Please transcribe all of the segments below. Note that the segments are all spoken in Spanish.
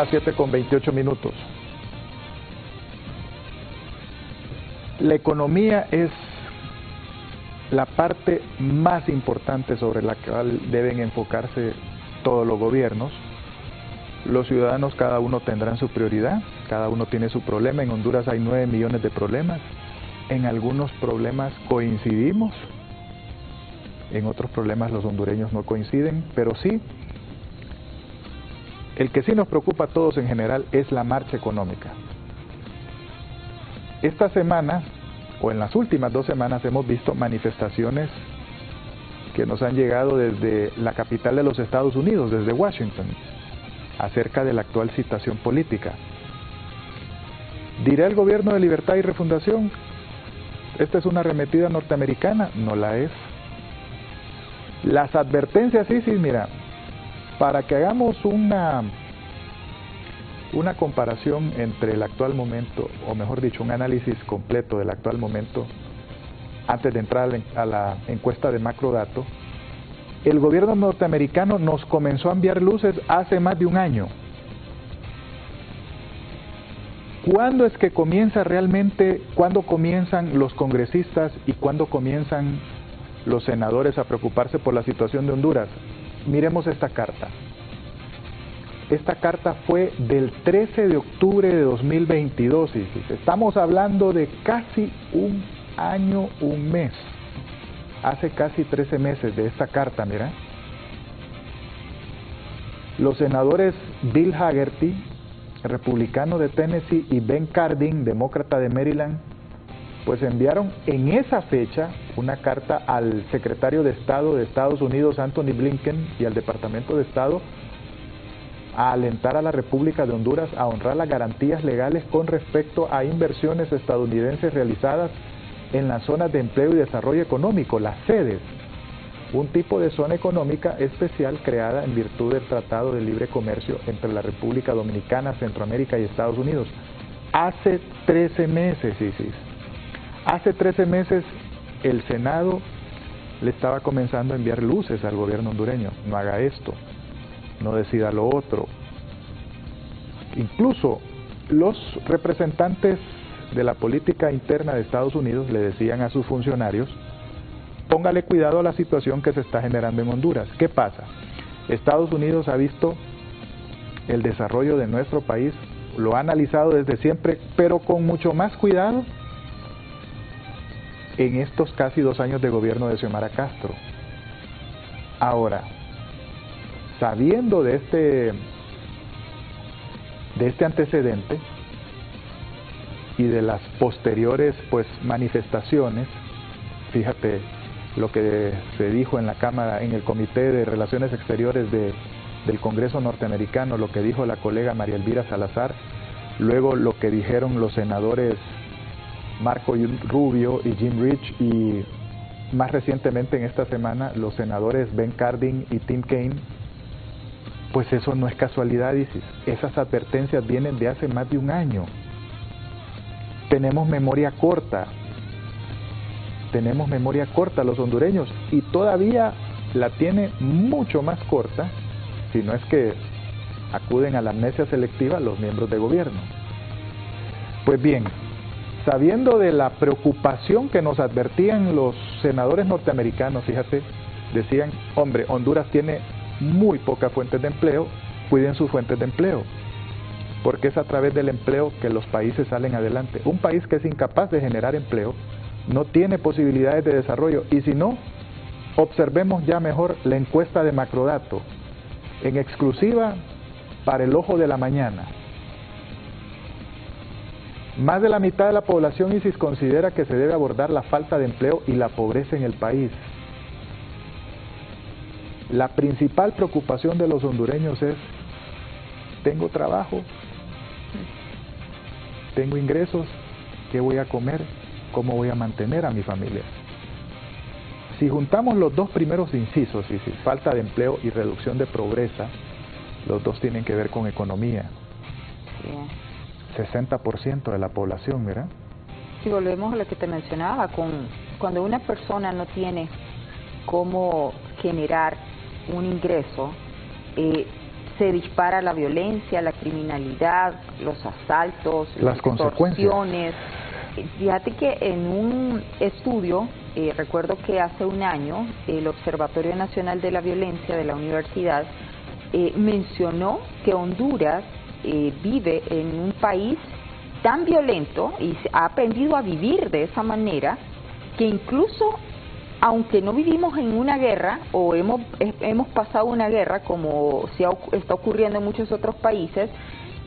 las 7:28. La economía es la parte más importante sobre la cual deben enfocarse todos los gobiernos. Los ciudadanos, cada uno tendrán su prioridad, cada uno tiene su problema. En Honduras hay 9 millones de problemas. En algunos problemas coincidimos, en otros problemas los hondureños no coinciden, pero sí, el que sí nos preocupa a todos en general es la marcha económica. Esta semana, o en las últimas 2 semanas, hemos visto manifestaciones que nos han llegado desde la capital de los Estados Unidos, desde Washington, acerca de la actual situación política. ¿Dirá el gobierno de libertad y refundación? ¿Esta es una arremetida norteamericana? No la es. Las advertencias, sí, mira, para que hagamos una comparación entre el actual momento, o mejor dicho, un análisis completo del actual momento, antes de entrar a la encuesta de Macrodato, el gobierno norteamericano nos comenzó a enviar luces hace más de un año. ¿Cuándo es que comienza realmente, cuándo comienzan los congresistas y cuándo comienzan los senadores a preocuparse por la situación de Honduras? Miremos esta carta. Esta carta fue del 13 de octubre de 2022, Isis. Estamos hablando de casi un año, un mes. Hace casi 13 meses de esta carta, mira. Los senadores Bill Hagerty, republicano de Tennessee, y Ben Cardin, demócrata de Maryland, pues enviaron en esa fecha una carta al secretario de Estado de Estados Unidos, Anthony Blinken, y al Departamento de Estado a alentar a la República de Honduras a honrar las garantías legales con respecto a inversiones estadounidenses realizadas en las zonas de empleo y desarrollo económico, las sedes, un tipo de zona económica especial creada en virtud del Tratado de Libre Comercio entre la República Dominicana, Centroamérica y Estados Unidos. Hace 13 meses, Isis. Hace 13 meses el Senado le estaba comenzando a enviar luces al gobierno hondureño. No haga esto, no decida lo otro. Incluso los representantes de la política interna de Estados Unidos le decían a sus funcionarios: póngale cuidado a la situación que se está generando en Honduras. ¿Qué pasa? Estados Unidos ha visto el desarrollo de nuestro país, lo ha analizado desde siempre, pero con mucho más cuidado en estos casi 2 años de gobierno de Xiomara Castro. Ahora, sabiendo de este antecedente y de las posteriores manifestaciones, fíjate lo que se dijo en la Cámara, en el Comité de Relaciones Exteriores del Congreso norteamericano, lo que dijo la colega María Elvira Salazar, luego lo que dijeron los senadores Marco Rubio y Jim Rich, y más recientemente en esta semana los senadores Ben Cardin y Tim Kaine. Pues eso no es casualidad, Isis. Esas advertencias vienen de hace más de un año. Tenemos memoria corta los hondureños, y todavía la tiene mucho más corta, si no es que acuden a la amnesia selectiva los miembros de gobierno. Pues bien, sabiendo de la preocupación que nos advertían los senadores norteamericanos, fíjate, decían: hombre, Honduras tiene muy pocas fuentes de empleo, cuiden sus fuentes de empleo, porque es a través del empleo que los países salen adelante. Un país que es incapaz de generar empleo no tiene posibilidades de desarrollo. Y si no, observemos ya mejor la encuesta de Macrodato, en exclusiva para el Ojo de la Mañana. Más de la mitad de la población, Isis, considera que se debe abordar la falta de empleo y la pobreza en el país. La principal preocupación de los hondureños es: ¿tengo trabajo? ¿Tengo ingresos? ¿Qué voy a comer? ¿Cómo voy a mantener a mi familia? Si juntamos los dos primeros incisos, falta de empleo y reducción de pobreza, los dos tienen que ver con economía. 60% de la población, ¿verdad? Si volvemos a lo que te mencionaba, cuando una persona no tiene cómo generar un ingreso, se dispara la violencia, la criminalidad, los asaltos, las extorsiones. Fíjate que en un estudio, recuerdo que hace un año, el Observatorio Nacional de la Violencia de la universidad mencionó que Honduras vive en un país tan violento y ha aprendido a vivir de esa manera que incluso aunque no vivimos en una guerra o hemos pasado una guerra como está ocurriendo en muchos otros países,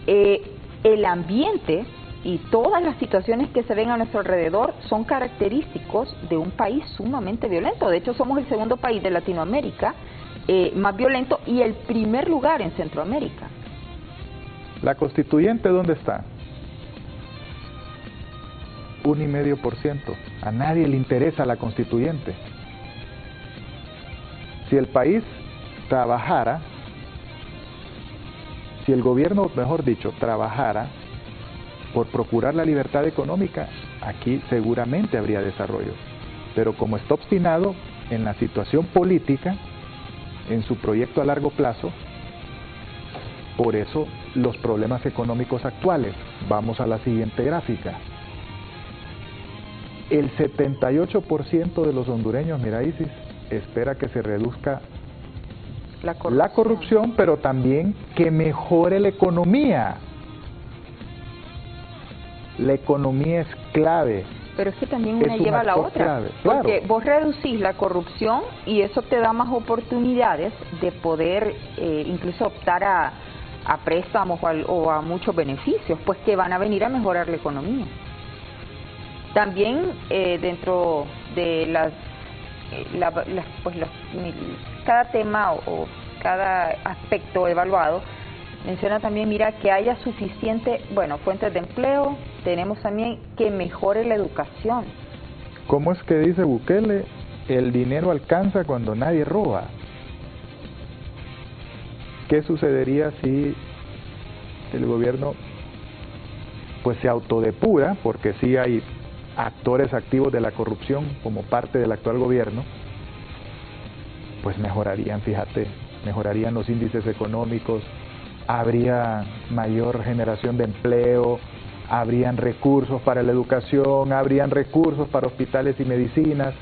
el ambiente y todas las situaciones que se ven a nuestro alrededor son característicos de un país sumamente violento. De hecho, somos el segundo país de Latinoamérica más violento y el primer lugar en Centroamérica. ¿La constituyente dónde está? 1,5%. A nadie le interesa la constituyente. Si el país trabajara, si el gobierno, mejor dicho, trabajara por procurar la libertad económica, aquí seguramente habría desarrollo. Pero como está obstinado en la situación política, en su proyecto a largo plazo, por eso los problemas económicos actuales. Vamos a la siguiente gráfica. El 78% de los hondureños, mira Isis, espera que se reduzca la corrupción, pero también que mejore la economía. La economía es clave. Pero es que también una lleva a la otra, clave, porque claro. vos reducís la corrupción y eso te da más oportunidades de poder incluso optar a préstamos o a muchos beneficios, pues que van a venir a mejorar la economía. También dentro de cada tema o cada aspecto evaluado, menciona también, mira, que haya suficiente, fuentes de empleo, tenemos también que mejore la educación. ¿Cómo es que dice Bukele? El dinero alcanza cuando nadie roba. ¿Qué sucedería si el gobierno pues se autodepura? Porque sí hay actores activos de la corrupción como parte del actual gobierno, pues mejorarían, fíjate, mejorarían los índices económicos, habría mayor generación de empleo, habrían recursos para la educación, habrían recursos para hospitales y medicinas,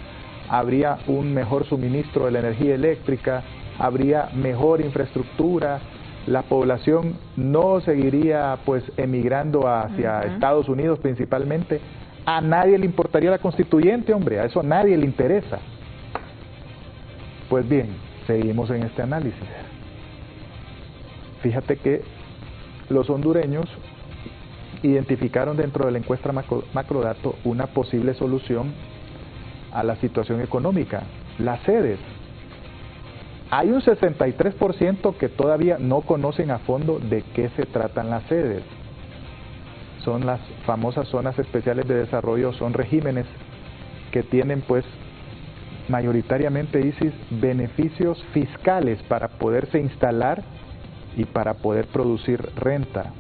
habría un mejor suministro de la energía eléctrica, habría mejor infraestructura, la población no seguiría pues emigrando hacia Estados Unidos principalmente. A nadie le importaría la constituyente, hombre, a eso a nadie le interesa. Pues bien, seguimos en este análisis. Fíjate que los hondureños identificaron dentro de la encuesta Macrodato una posible solución a la situación económica, las sedes. Hay un 63% que todavía no conocen a fondo de qué se tratan las sedes. Son las famosas zonas especiales de desarrollo, son regímenes que tienen pues mayoritariamente, Isis, beneficios fiscales para poderse instalar y para poder producir renta.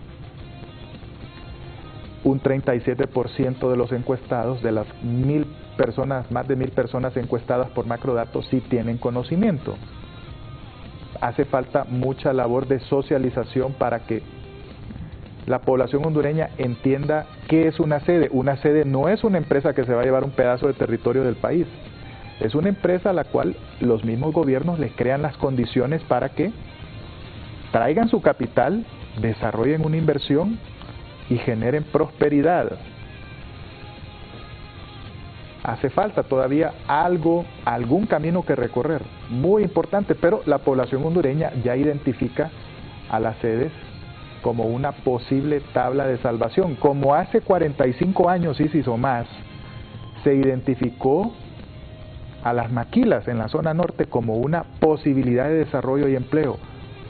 Un 37% de los encuestados, de las 1,000 personas, más de 1,000 personas encuestadas por Macrodato, sí tienen conocimiento. Hace falta mucha labor de socialización para que la población hondureña entienda qué es una sede. Una sede no es una empresa que se va a llevar un pedazo de territorio del país. Es una empresa a la cual los mismos gobiernos les crean las condiciones para que traigan su capital, desarrollen una inversión y generen prosperidad. Hace falta todavía algún camino que recorrer, muy importante, pero la población hondureña ya identifica a las sedes como una posible tabla de salvación. Como hace 45 años, Isis, o más, se identificó a las maquilas en la zona norte como una posibilidad de desarrollo y empleo.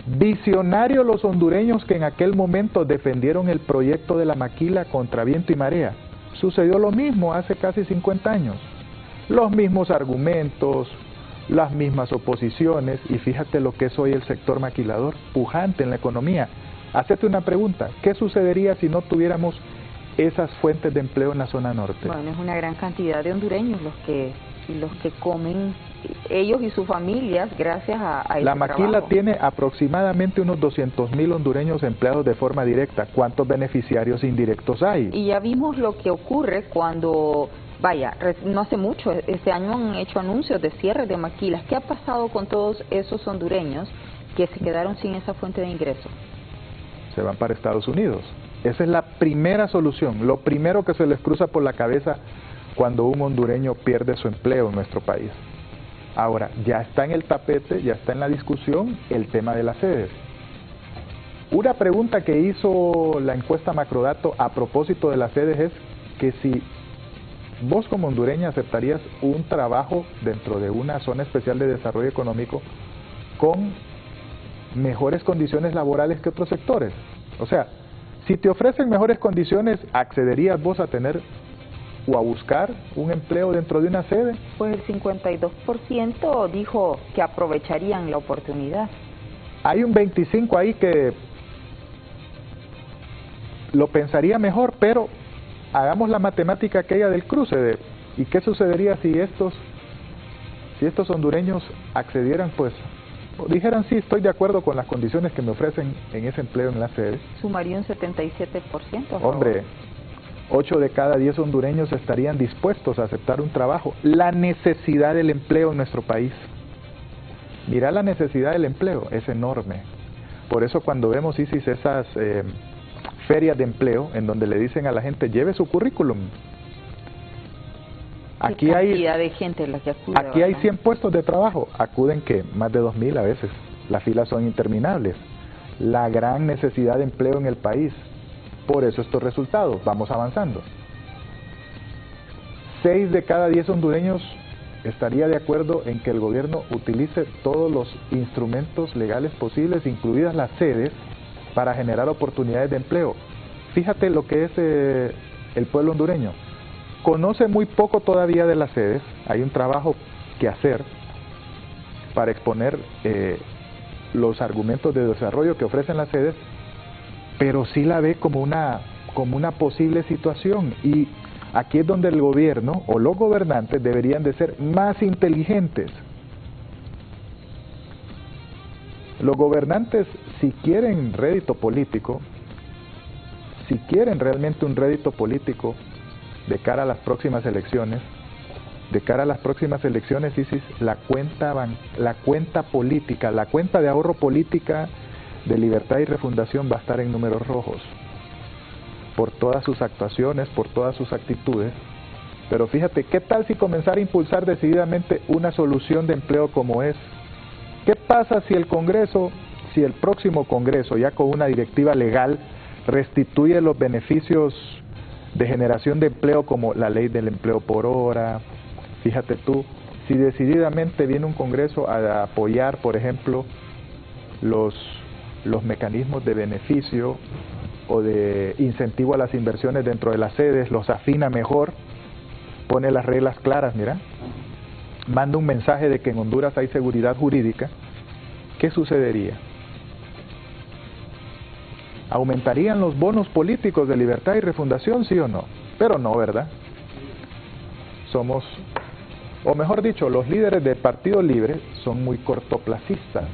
Visionarios los hondureños que en aquel momento defendieron el proyecto de la maquila contra viento y marea. Sucedió lo mismo hace casi 50 años. Los mismos argumentos, las mismas oposiciones, y fíjate lo que es hoy el sector maquilador, pujante en la economía. Hacete una pregunta, ¿qué sucedería si no tuviéramos esas fuentes de empleo en la zona norte? Bueno, es una gran cantidad de hondureños los que y los que comen ellos y sus familias gracias a ese La maquila trabajo. tiene aproximadamente unos 200.000 hondureños empleados de forma directa. ¿Cuántos beneficiarios indirectos hay? Y ya vimos lo que ocurre cuando, vaya, no hace mucho, este año han hecho anuncios de cierre de maquilas. ¿Qué ha pasado con todos esos hondureños que se quedaron sin esa fuente de ingreso? Se van para Estados Unidos. Esa es la primera solución, lo primero que se les cruza por la cabeza cuando un hondureño pierde su empleo en nuestro país. Ahora, ya está en el tapete, ya está en la discusión el tema de las sedes. Una pregunta que hizo la encuesta Macrodato a propósito de las sedes es que si vos como hondureña aceptarías un trabajo dentro de una zona especial de desarrollo económico con mejores condiciones laborales que otros sectores. O sea, si te ofrecen mejores condiciones, ¿accederías vos a tener o a buscar un empleo dentro de una sede? Pues el 52% dijo que aprovecharían la oportunidad. Hay un 25% ahí que lo pensaría mejor, pero hagamos la matemática aquella del cruce de ¿y qué sucedería si estos hondureños accedieran, pues, o dijeran sí, estoy de acuerdo con las condiciones que me ofrecen en ese empleo en la sede? Sumaría un 77%. Hombre, 8 de cada 10 hondureños estarían dispuestos a aceptar un trabajo. La necesidad del empleo en nuestro país. Mira, la necesidad del empleo es enorme. Por eso cuando vemos, Isis, esas ferias de empleo en donde le dicen a la gente, lleve su currículum. Aquí de gente la que acude, aquí hay ¿verdad? 100 puestos de trabajo. Acuden que más de 2.000 a veces. Las filas son interminables. La gran necesidad de empleo en el país. Por eso estos resultados, vamos avanzando. 6 de cada 10 hondureños estaría de acuerdo en que el gobierno utilice todos los instrumentos legales posibles, incluidas las sedes, para generar oportunidades de empleo. Fíjate lo que es el pueblo hondureño. Conoce muy poco todavía de las sedes, hay un trabajo que hacer para exponer los argumentos de desarrollo que ofrecen las sedes, pero sí la ve como una posible situación, y aquí es donde el gobierno o los gobernantes deberían de ser más inteligentes. Los gobernantes, si quieren rédito político, si quieren realmente un rédito político de cara a las próximas elecciones, Isis, la cuenta política, la cuenta de ahorro política de Libertad y Refundación va a estar en números rojos por todas sus actuaciones, por todas sus actitudes. Pero fíjate, ¿qué tal si comenzar a impulsar decididamente una solución de empleo como es? ¿Qué pasa si el Congreso, si el próximo Congreso, ya con una directiva legal, restituye los beneficios de generación de empleo como la ley del empleo por hora? Fíjate tú, si decididamente viene un Congreso a apoyar, por ejemplo, los mecanismos de beneficio o de incentivo a las inversiones dentro de las sedes, los afina mejor, pone las reglas claras, mira, manda un mensaje de que en Honduras hay seguridad jurídica, ¿qué sucedería? ¿Aumentarían los bonos políticos de Libertad y Refundación, sí o no? Pero no, ¿verdad? Somos, o mejor dicho, los líderes del Partido Libre son muy cortoplacistas.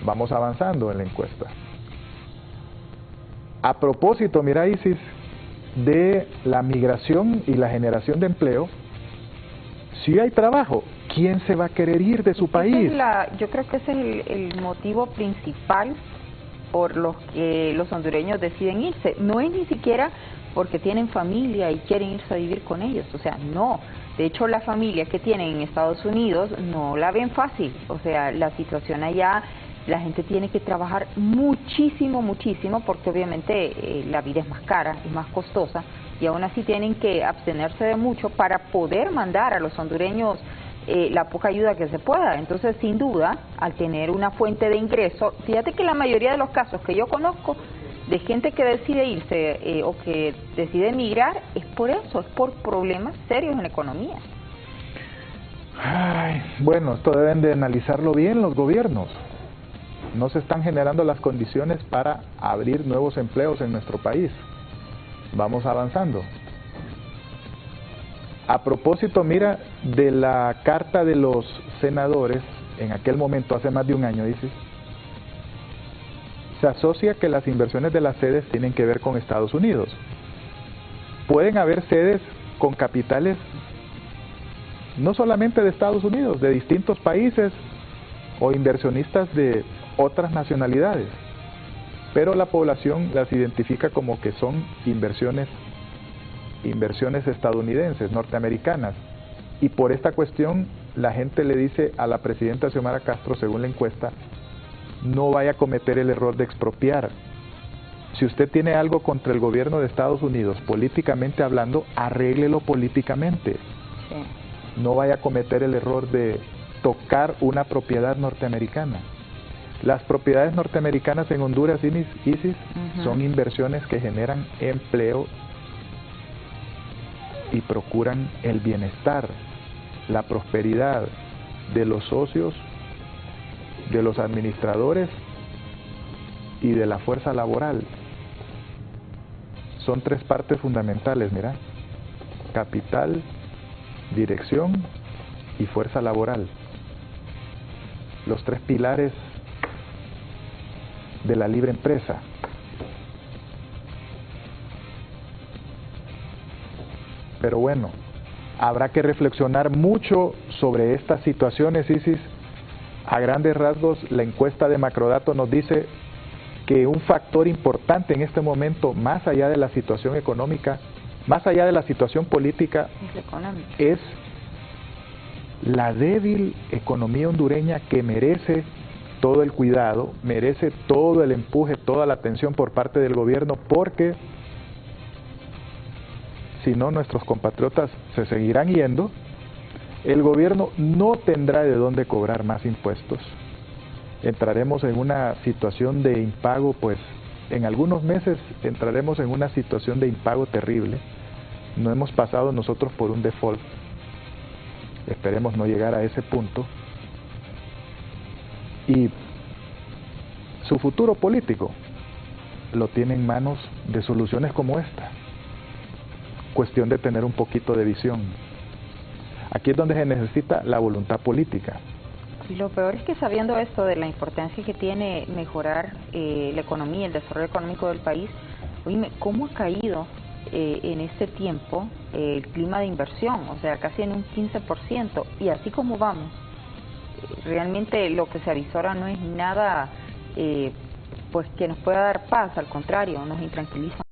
Vamos avanzando en la encuesta. A propósito, mira, Isis, de la migración y la generación de empleo, si hay trabajo, ¿quién se va a querer ir de su país? Yo creo que ese es el motivo principal por los que los hondureños deciden irse. No es ni siquiera porque tienen familia y quieren irse a vivir con ellos, o sea, no. De hecho, la familia que tienen en Estados Unidos no la ven fácil, o sea, la situación allá, la gente tiene que trabajar muchísimo, muchísimo, porque obviamente la vida es más cara, es más costosa, y aún así tienen que abstenerse de mucho para poder mandar a los hondureños la poca ayuda que se pueda. Entonces, sin duda, al tener una fuente de ingreso, fíjate que la mayoría de los casos que yo conozco de gente que decide irse o que decide emigrar, es por eso, es por problemas serios en la economía. Ay, bueno, esto deben de analizarlo bien los gobiernos. No se están generando las condiciones para abrir nuevos empleos en nuestro país. Vamos avanzando. A propósito, mira, de la carta de los senadores, en aquel momento, hace más de un año, dice, se asocia que las inversiones de las sedes tienen que ver con Estados Unidos. Pueden haber sedes con capitales no solamente de Estados Unidos, de distintos países o inversionistas de otras nacionalidades, pero la población las identifica como que son inversiones estadounidenses, norteamericanas, y por esta cuestión la gente le dice a la presidenta Xiomara Castro, según la encuesta, no vaya a cometer el error de expropiar. Si usted tiene algo contra el gobierno de Estados Unidos, políticamente hablando, arréglelo políticamente. Sí. No vaya a cometer el error de tocar una propiedad norteamericana. Las propiedades norteamericanas en Honduras, Isis, son inversiones que generan empleo y procuran el bienestar, la prosperidad de los socios, de los administradores y de la fuerza laboral. Son tres partes fundamentales, mira: capital, dirección y fuerza laboral. Los tres pilares de la libre empresa. Pero bueno, habrá que reflexionar mucho sobre estas situaciones, Isis. A grandes rasgos, la encuesta de Macrodato nos dice que un factor importante en este momento, más allá de la situación económica, más allá de la situación política, es la débil economía hondureña, que merece todo el cuidado, merece todo el empuje, toda la atención por parte del gobierno, porque si no, nuestros compatriotas se seguirán yendo, el gobierno no tendrá de dónde cobrar más impuestos, entraremos en una situación de impago, pues en algunos meses entraremos en una situación de impago terrible. No hemos pasado nosotros por un default, esperemos no llegar a ese punto, y su futuro político lo tiene en manos de soluciones como esta. Cuestión de tener un poquito de visión. Aquí es donde se necesita la voluntad política. Y lo peor es que, sabiendo esto de la importancia que tiene mejorar la economía, el desarrollo económico del país, oíme, ¿cómo ha caído en este tiempo el clima de inversión? O sea, casi en un 15%, y así como vamos, realmente lo que se avisora no es nada pues que nos pueda dar paz, al contrario, nos intranquiliza.